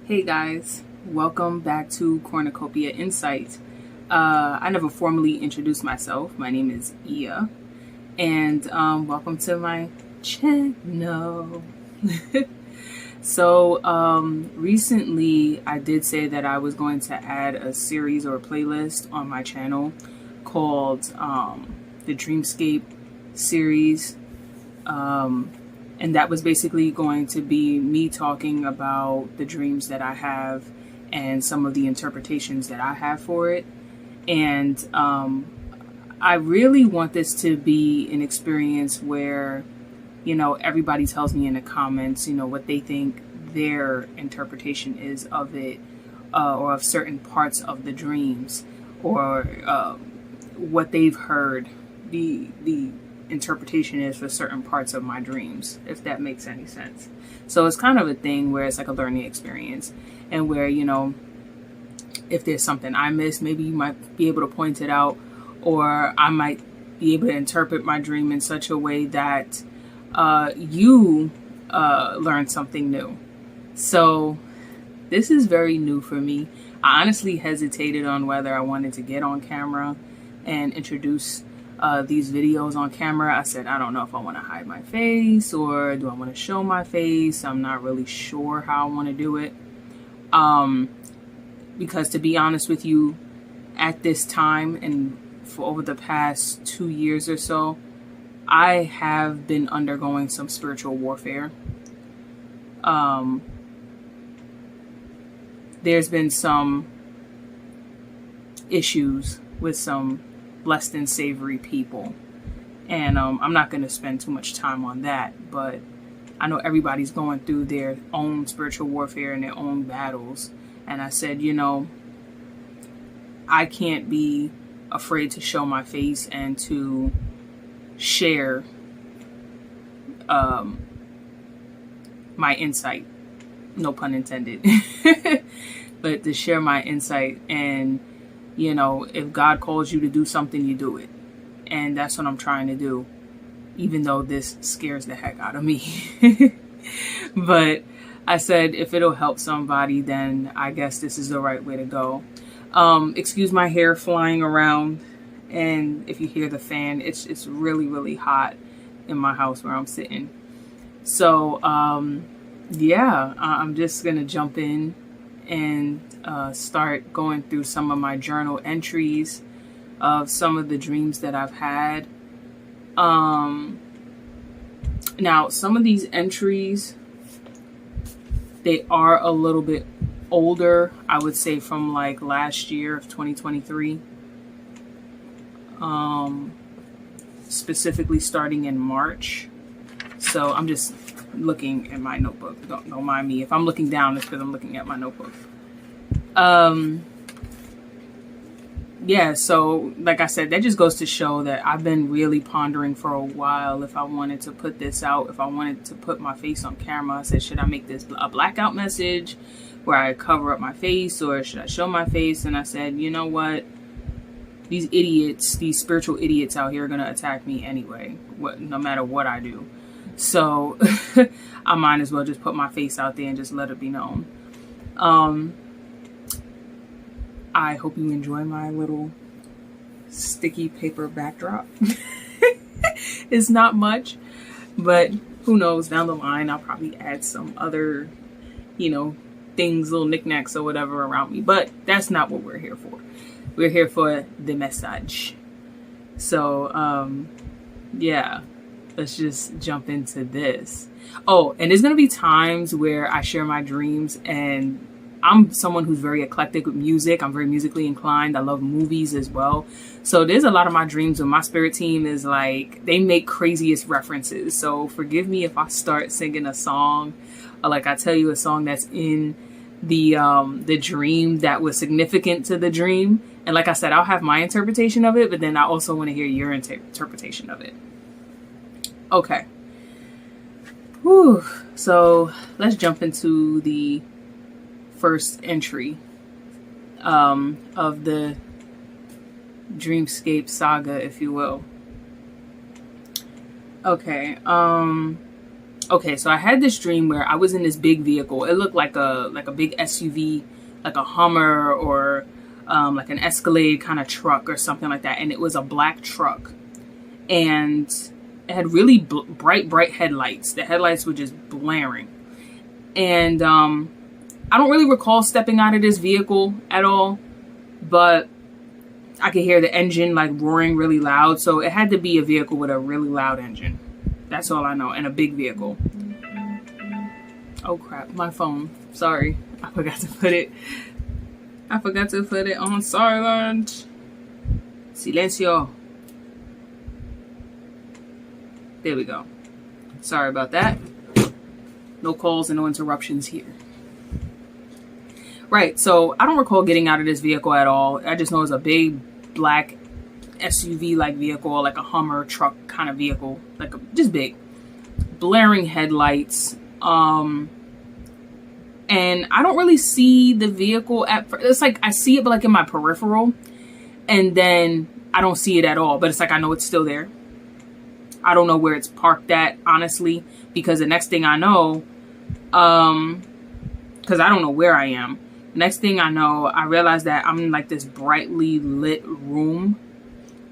Hey guys, welcome back to Cornucopia Insight. I never formally introduced myself. My name is Ia, and welcome to my channel. Recently I did say that I was going to add a series or a playlist on my channel called the Dreamscape series. And that was basically going to be me talking about the dreams that I have and some of the interpretations that I have for it. And I really want this to be an experience where, everybody tells me in the comments, what they think their interpretation is of it, or of certain parts of the dreams, or what they've heard the interpretation is for certain parts of my dreams, if that makes any sense. So it's kind of a thing where it's like a learning experience, and where, if there's something I missed, maybe you might be able to point it out, or I might be able to interpret my dream in such a way that you learn something new. So this is very new for me. I honestly hesitated on whether I wanted to get on camera and introduce these videos on camera. I said, I don't know if I want to hide my face or do I want to show my face. I'm not really sure how I want to do it. Because to be honest with you, at this time and for over the past 2 years or so, I have been undergoing some spiritual warfare. There's been some issues with some less than savory people, and I'm not going to spend too much time on that, but I know everybody's going through their own spiritual warfare and their own battles. And I said, I can't be afraid to show my face and to share my insight, no pun intended, but to share my insight. And if God calls you to do something, you do it. And that's what I'm trying to do, even though this scares the heck out of me. But I said, if it'll help somebody, then I guess this is the right way to go. Excuse my hair flying around. And if you hear the fan, it's really, really hot in my house where I'm sitting. So, yeah, I'm just going to jump in and start going through some of my journal entries of some of the dreams that I've had. Now, some of these entries, they are a little bit older, I would say from like last year of 2023. Specifically starting in March. So I'm just looking at my notebook. Don't mind me. If I'm looking down, it's because I'm looking at my notebook. Yeah, so like I said, that just goes to show that I've been really pondering for a while if I wanted to put this out, if I wanted to put my face on camera. I said, should I make this a blackout message where I cover up my face, or should I show my face? And I said, you know what? These idiots, these spiritual idiots out here are going to attack me anyway, no matter what I do. So I might as well just put my face out there and just let it be known. I hope you enjoy my little sticky paper backdrop. It's not much, but who knows, down the line I'll probably add some other, things, little knickknacks or whatever around me. But that's not what we're here for. We're here for the message. So, yeah, let's just jump into this. Oh, and there's going to be times where I share my dreams, and I'm someone who's very eclectic with music. I'm very musically inclined. I love movies as well. So there's a lot of my dreams when my spirit team is like, they make craziest references. So forgive me if I start singing a song, or like I tell you a song that's in the dream that was significant to the dream. And like I said, I'll have my interpretation of it, but then I also want to hear your interpretation of it. Okay. Whew. So let's jump into the first entry of the Dreamscape saga, if you will. Okay. Okay, so I had this dream where I was in this big vehicle. It looked like a big SUV, like a Hummer or like an Escalade kind of truck or something like that. And it was a black truck, and it had really bright headlights. The headlights were just blaring, and I don't really recall stepping out of this vehicle at all, but I could hear the engine like roaring really loud. So it had to be a vehicle with a really loud engine. That's all I know. And a big vehicle. Oh crap, my phone. Sorry. I forgot to put it on silent. Silencio. There we go. Sorry about that. No calls and no interruptions here. Right, so I don't recall getting out of this vehicle at all. I just know it's a big black SUV-like vehicle, like a Hummer truck kind of vehicle, just big, blaring headlights. And I don't really see the vehicle at first. It's like I see it, but like in my peripheral, and then I don't see it at all. But it's like I know it's still there. I don't know where it's parked at, honestly, because the next thing I know, because I don't know where I am. Next thing I know, I realize that I'm in like this brightly lit room,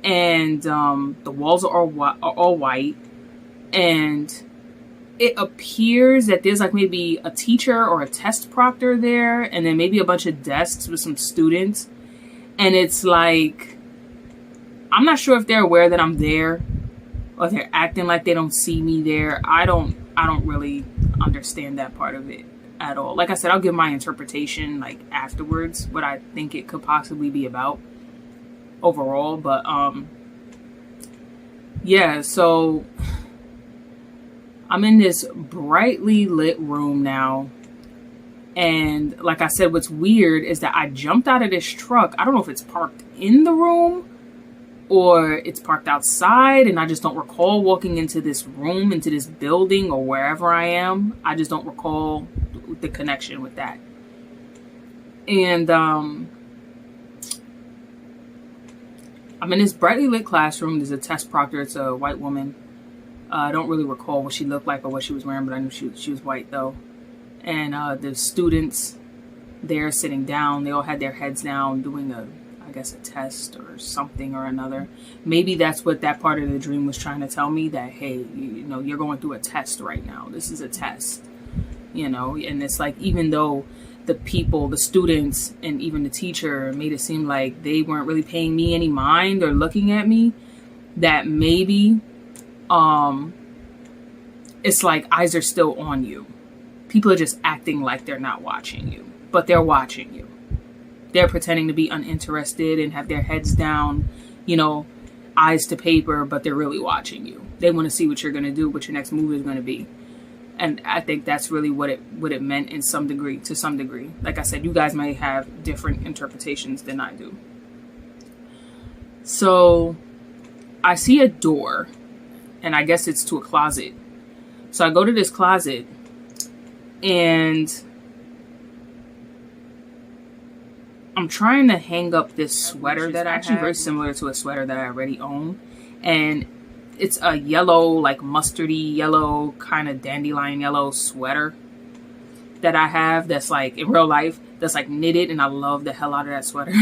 and the walls are all white, and it appears that there's like maybe a teacher or a test proctor there, and then maybe a bunch of desks with some students, and it's like I'm not sure if they're aware that I'm there or they're acting like they don't see me there. I don't really understand that part of it at all. Like I said, I'll give my interpretation like afterwards, what I think it could possibly be about overall. But yeah, so I'm in this brightly lit room now, and like I said, what's weird is that I jumped out of this truck. I don't know if it's parked in the room or it's parked outside, and I just don't recall walking into this room, into this building, or wherever I am. I just don't recall the connection with that. And I'm in this brightly lit classroom. There's a test proctor. It's a white woman. I don't really recall what she looked like or what she was wearing, but I knew she was white though. And the students there sitting down, they all had their heads down doing a test or something or another. Maybe that's what that part of the dream was trying to tell me, that, hey, you know, you're going through a test right now. This is a test, you know. And it's like, even though the people, the students, and even the teacher made it seem like they weren't really paying me any mind or looking at me, that maybe it's like eyes are still on you. People are just acting like they're not watching you, but they're watching you. They're pretending to be uninterested and have their heads down, you know, eyes to paper, but they're really watching you. They want to see what you're going to do, what your next move is going to be. And I think that's really what it meant to some degree. Like I said, you guys may have different interpretations than I do. So I see a door, and I guess it's to a closet. So I go to this closet, and I'm trying to hang up this sweater that I actually very similar to a sweater that I already own. And it's a yellow, like mustardy yellow, kind of dandelion yellow sweater that I have that's like, in real life, that's like knitted, and I love the hell out of that sweater.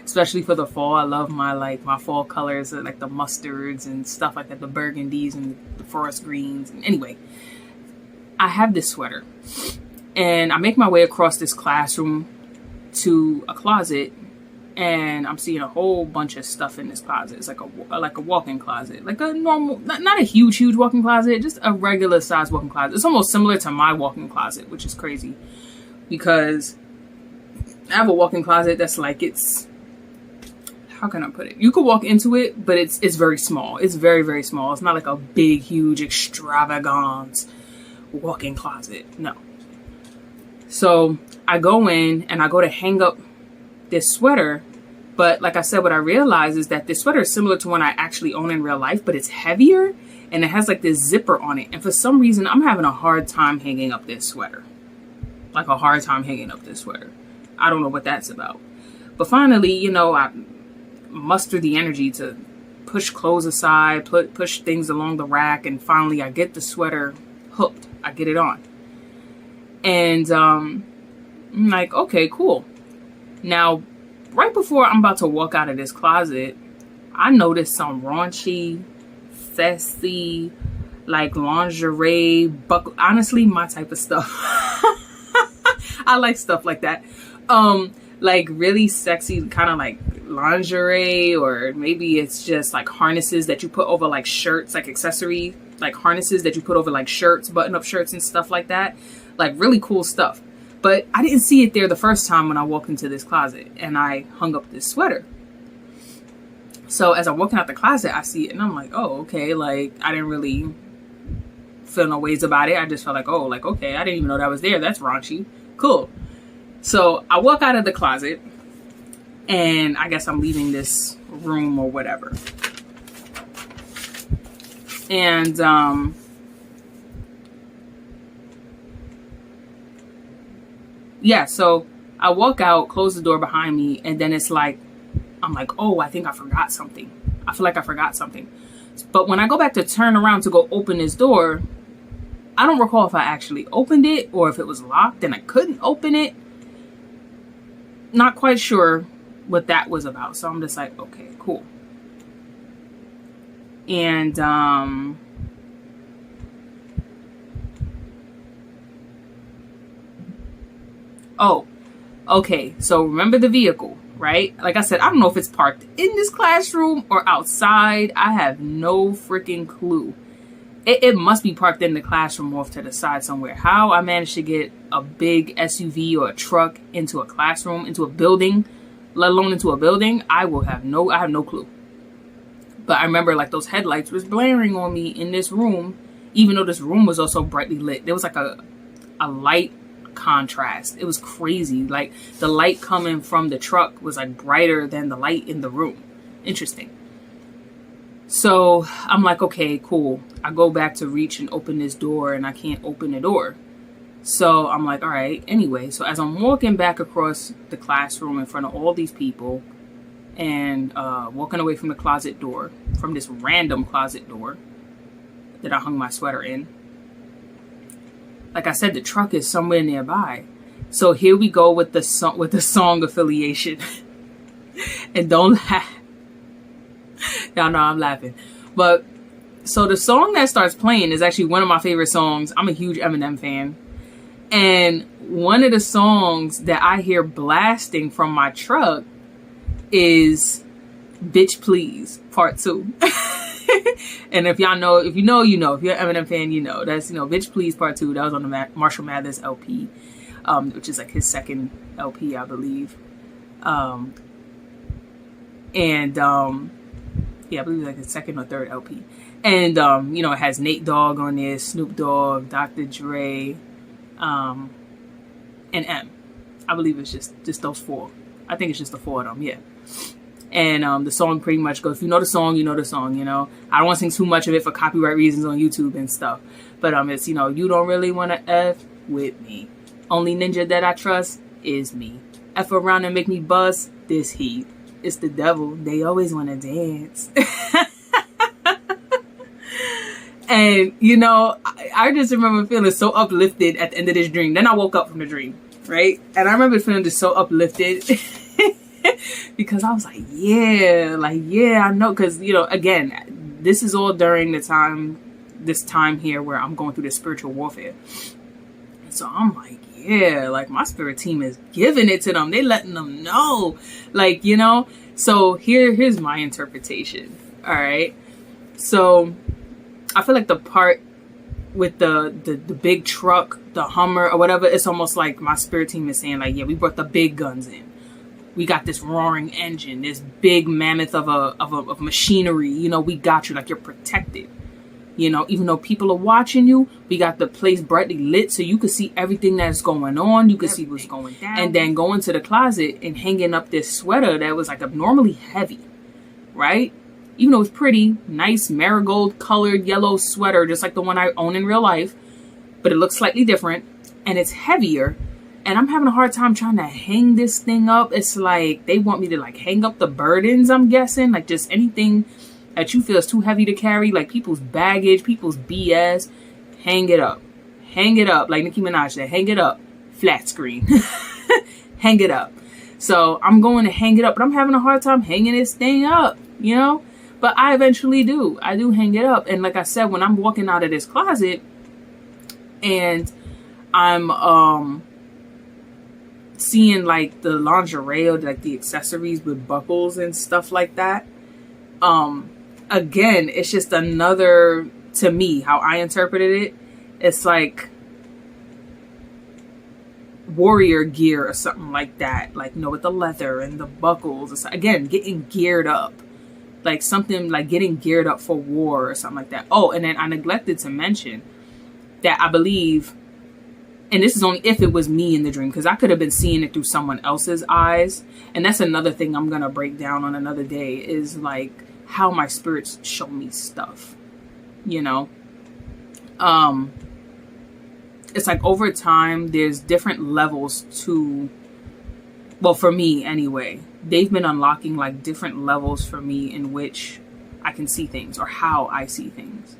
Especially for the fall. I love my fall colors, like the mustards and stuff like that, the burgundies and the forest greens. And anyway, I have this sweater, and I make my way across this classroom to a closet, and I'm seeing a whole bunch of stuff in this closet. It's like a walk-in closet, like a normal, not a huge walk-in closet, just a regular size walk-in closet. It's almost similar to my walk-in closet, which is crazy because I have a walk-in closet that's like, it's, how can I put it? You could walk into it, but it's very small. It's very, very small. It's not like a big, huge, extravagant walk-in closet. No. So I go in and I go to hang up this sweater. But like I said, what I realized is that this sweater is similar to one I actually own in real life, but it's heavier and it has like this zipper on it. And for some reason, I'm having a hard time hanging up this sweater. Like a hard time hanging up this sweater. I don't know what that's about. But finally, you know, I muster the energy to push clothes aside, push things along the rack. And finally, I get the sweater hooked. I get it on. And I'm like, okay, cool. Now, right before I'm about to walk out of this closet, I noticed some raunchy, festy, like lingerie, honestly, my type of stuff. I like stuff like that. Like really sexy kind of like lingerie, or maybe it's just like harnesses that you put over like shirts, like accessory, like harnesses that you put over like shirts, button up shirts and stuff like that. Like really cool stuff. But I didn't see it there the first time when I walked into this closet and I hung up this sweater. So as I'm walking out the closet, I see it and I'm like, oh, okay. Like I didn't really feel no ways about it. I just felt like, oh, like, okay, I didn't even know that was there. That's raunchy. Cool. So I walk out of the closet and I guess I'm leaving this room or whatever. And, yeah, so I walk out, close the door behind me, and then it's like, I'm like, oh, I think I forgot something. I feel like I forgot something. But when I go back to turn around to go open this door, I don't recall if I actually opened it or if it was locked and I couldn't open it. Not quite sure what that was about. So I'm just like, okay, cool. And, oh, okay. So remember the vehicle, right? Like I said, I don't know if it's parked in this classroom or outside. I have no freaking clue. It must be parked in the classroom off to the side somewhere. How I managed to get a big SUV or a truck into a classroom, into a building, let alone into a building, I have no clue. But I remember like those headlights was blaring on me in this room, even though this room was also brightly lit. There was like a light contrast. It was crazy. Like the light coming from the truck was like brighter than the light in the room. Interesting. So I'm like, okay, cool. I go back to reach and open this door and I can't open the door. So I'm like, all right, anyway. So as I'm walking back across the classroom in front of all these people and walking away from the closet door, from this random closet door that I hung my sweater in, like I said, the truck is somewhere nearby. So here we go with the song affiliation. And don't laugh. Y'all know I'm laughing. But so the song that starts playing is actually one of my favorite songs. I'm a huge Eminem fan. And one of the songs that I hear blasting from my truck is Bitch Please Part 2. And if y'all know, if you know, you know. If you're an Eminem fan, you know. That's, you know, Bitch Please Part 2. That was on the Marshall Mathers LP, which is like his second LP, I believe. Yeah, I believe it's like his second or third LP. And, you know, it has Nate Dogg on there, Snoop Dogg, Dr. Dre, and M. I believe it's just those four. I think it's just the four of them, yeah. And the song pretty much goes, if you know the song, you know the song, you know. I don't want to sing too much of it for copyright reasons on YouTube and stuff. But it's, you know, you don't really want to F with me. Only ninja that I trust is me. F around and make me bust this heat. It's the devil. They always want to dance. And, you know, I just remember feeling so uplifted at the end of this dream. Then I woke up from the dream, right? And I remember feeling just so uplifted because I was like, yeah, I know. Because, you know, again, this is all during this time here where I'm going through this spiritual warfare. And so I'm like, yeah, like my spirit team is giving it to them. They letting them know, like, you know. So here's my interpretation. All right. So I feel like the part with the big truck, the Hummer or whatever, it's almost like my spirit team is saying like, yeah, we brought the big guns in. We got this roaring engine, this big mammoth of machinery. You know, we got you, like you're protected. You know, even though people are watching you, we got the place brightly lit so you can see everything that's going on. You can see what's going down. And then go into the closet and hanging up this sweater that was like abnormally heavy, right? Even though it's pretty, nice marigold colored yellow sweater, just like the one I own in real life, but it looks slightly different and it's heavier. And I'm having a hard time trying to hang this thing up. It's like they want me to like hang up the burdens, I'm guessing, like just anything that you feel is too heavy to carry, like people's baggage, people's BS, hang it up. Hang it up. Like Nicki Minaj said, hang it up. Flat screen. Hang it up. So I'm going to hang it up, but I'm having a hard time hanging this thing up, you know? But I eventually do. I do hang it up. And like I said, when I'm walking out of this closet and I'm seeing like the lingerie or like the accessories with buckles and stuff like that, again, it's just another, to me, how I interpreted it, it's like warrior gear or something like that, like, you know, with the leather and the buckles. Again, getting geared up, like something like getting geared up for war or something like that. Oh, and then I neglected to mention that I believe, and this is only if it was me in the dream, because I could have been seeing it through someone else's eyes. And that's another thing I'm gonna break down on another day, is like how my spirits show me stuff, you know. It's like over time, there's different levels to, well, for me anyway, they've been unlocking like different levels for me in which I can see things, or how I see things.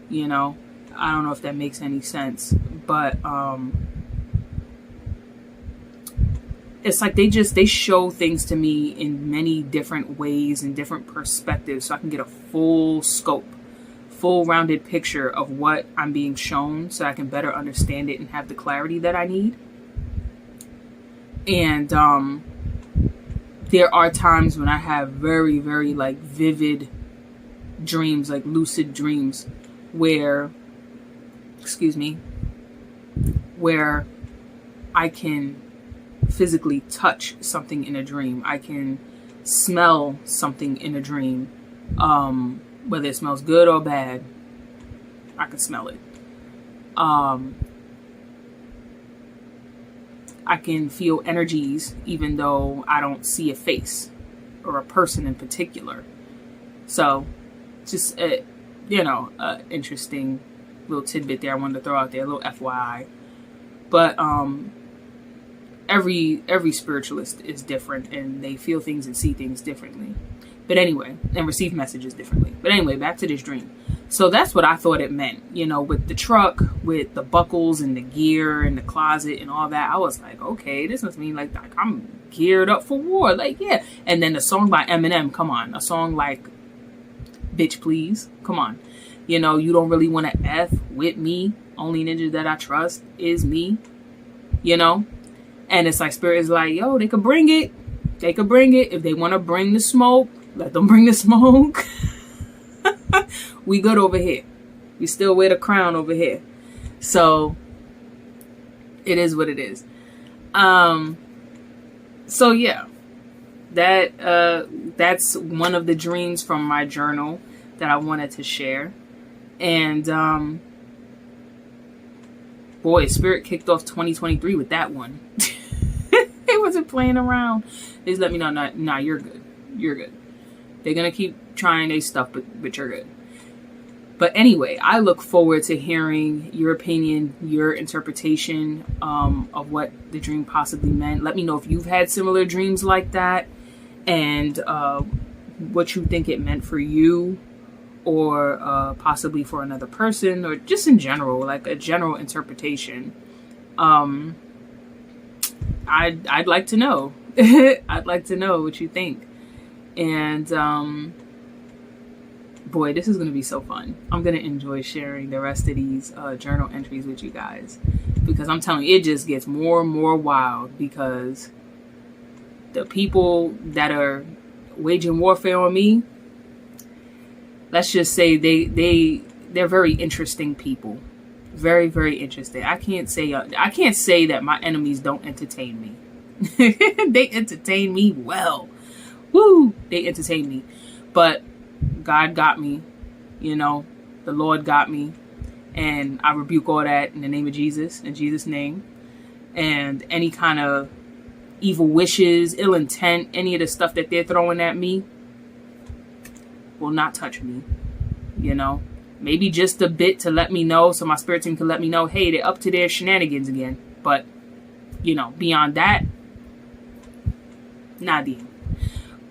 You know, I don't know if that makes any sense, but it's like they show things to me in many different ways and different perspectives, so I can get a full scope, full rounded picture of what I'm being shown, so I can better understand it and have the clarity that I need. And there are times when I have very, very like vivid dreams, like lucid dreams, where I can physically touch something in a dream. I can smell something in a dream. Whether it smells good or bad, I can smell it. I can feel energies even though I don't see a face or a person in particular. So just interesting little tidbit there I wanted to throw out there, a little FYI. But every spiritualist is different, and they feel things and see things differently. But anyway, and receive messages differently. But anyway, back to this dream. So that's what I thought it meant, you know, with the truck, with the buckles and the gear and the closet and all that. I was like, okay, this must mean like I'm geared up for war. Like, yeah. And then the song by Eminem, come on. A song like Bitch Please, come on. You know, you don't really want to F with me. Only ninja that I trust is me, you know. And it's like Spirit is like, yo, they could bring it. They could bring it. If they want to bring the smoke, let them bring the smoke. We good over here. We still wear the crown over here. So it is what it is. So yeah, that's one of the dreams from my journal that I wanted to share. And boy, Spirit kicked off 2023 with that one. It wasn't playing around. They just let me know, nah, you're good. You're good. They're going to keep trying their stuff, but you're good. But anyway, I look forward to hearing your opinion, your interpretation of what the dream possibly meant. Let me know if you've had similar dreams like that, and what you think it meant for you, or possibly for another person, or just in general, like a general interpretation. I'd like to know. I'd like to know what you think. And boy, this is going to be so fun. I'm going to enjoy sharing the rest of these journal entries with you guys, because I'm telling you, it just gets more and more wild, because the people that are waging warfare on me, let's just say they're very interesting people. Very, very interesting. I can't say that my enemies don't entertain me. They entertain me well. Woo! They entertain me. But God got me. You know, the Lord got me. And I rebuke all that in the name of Jesus, in Jesus' name. And any kind of evil wishes, ill intent, any of the stuff that they're throwing at me will not touch me. You know? Maybe just a bit to let me know, so my spirit team can let me know, hey, they're up to their shenanigans again. But, you know, beyond that, Nadine.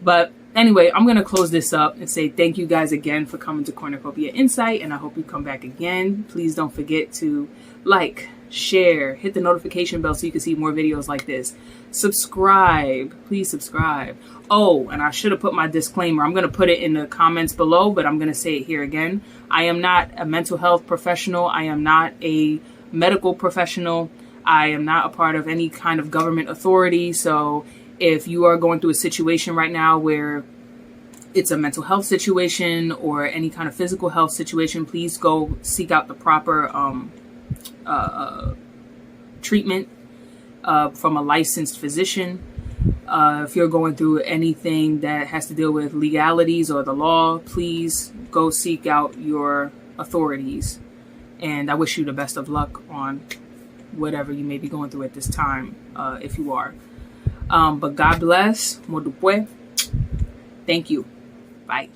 But Anyway, I'm going to close this up and say thank you guys again for coming to Cornucopia Insight, and I hope you come back again. Please don't forget to like, share, hit the notification bell so you can see more videos like this. Subscribe. Please subscribe. Oh, and I should have put my disclaimer. I'm going to put it in the comments below, but I'm going to say it here again. I am not a mental health professional. I am not a medical professional. I am not a part of any kind of government authority. So if you are going through a situation right now where it's a mental health situation or any kind of physical health situation, please go seek out the proper treatment from a licensed physician. If you're going through anything that has to deal with legalities or the law, please go seek out your authorities. And I wish you the best of luck on whatever you may be going through at this time, if you are. But God bless. Modupe. Thank you. Bye.